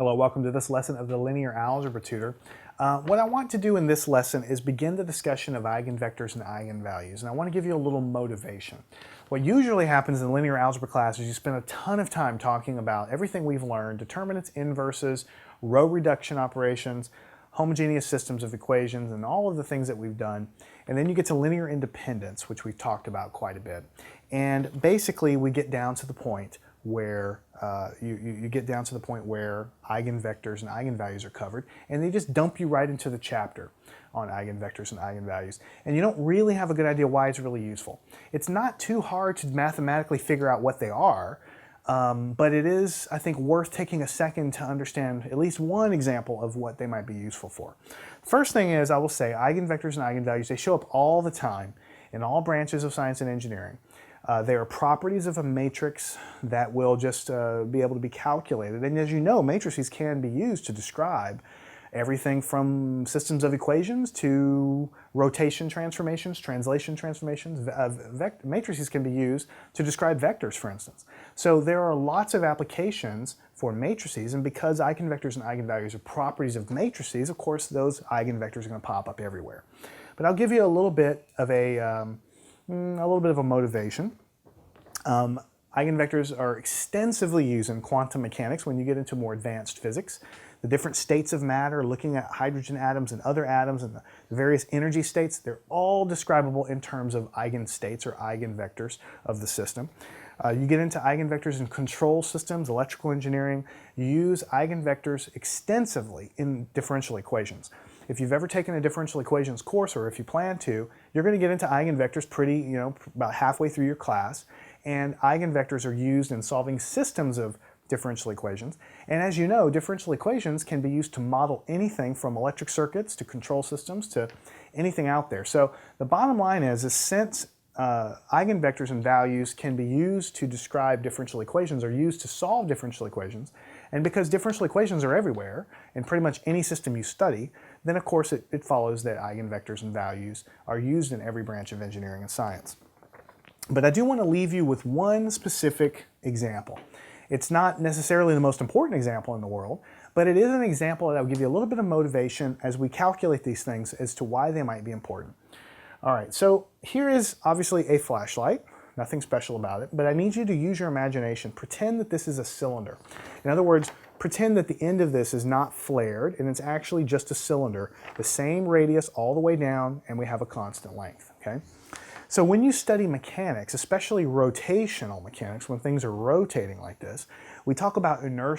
Hello, welcome to this lesson of the Linear Algebra Tutor. What I want to do in this lesson is begin the discussion of eigenvectors and eigenvalues, and I want to give you a little motivation. What usually happens in linear algebra class is you spend a ton of time talking about everything we've learned, determinants, inverses, row reduction operations, homogeneous systems of equations, and all of the things that we've done. And then you get to linear independence, which we've talked about quite a bit. And basically we get down to the point where you get down to the point where eigenvectors and eigenvalues are covered, and they just dump you right into the chapter on eigenvectors and eigenvalues. And you don't really have a good idea why it's really useful. It's not too hard to mathematically figure out what they are, but it is, I think, worth taking a second to understand at least one example of what they might be useful for. First thing is, I will say, eigenvectors and eigenvalues, they show up all the time in all branches of science and engineering. They are properties of a matrix that will just be able to be calculated. And as you know, matrices can be used to describe everything from systems of equations to rotation transformations, translation transformations. Matrices can be used to describe vectors, for instance. So there are lots of applications for matrices, and because eigenvectors and eigenvalues are properties of matrices, of course, those eigenvectors are going to pop up everywhere. But I'll give you a little bit of a motivation. Eigenvectors are extensively used in quantum mechanics when you get into more advanced physics. The different states of matter, looking at hydrogen atoms and other atoms and the various energy states, they're all describable in terms of eigenstates or eigenvectors of the system. You get into eigenvectors in control systems, electrical engineering. You use eigenvectors extensively in differential equations. If you've ever taken a differential equations course, or if you plan to, you're going to get into eigenvectors about halfway through your class. And eigenvectors are used in solving systems of differential equations. And as you know, differential equations can be used to model anything from electric circuits to control systems to anything out there. So the bottom line is since eigenvectors and values can be used to describe differential equations or used to solve differential equations, and because differential equations are everywhere in pretty much any system you study, then of course it follows that eigenvectors and values are used in every branch of engineering and science. But I do want to leave you with one specific example. It's not necessarily the most important example in the world, but it is an example that will give you a little bit of motivation as we calculate these things as to why they might be important. All right, so here is obviously a flashlight. Nothing special about it, but I need you to use your imagination. Pretend that this is a cylinder. In other words, pretend that the end of this is not flared and it's actually just a cylinder, the same radius all the way down, and we have a constant length, okay? So when you study mechanics, especially rotational mechanics, when things are rotating like this, we talk about inertia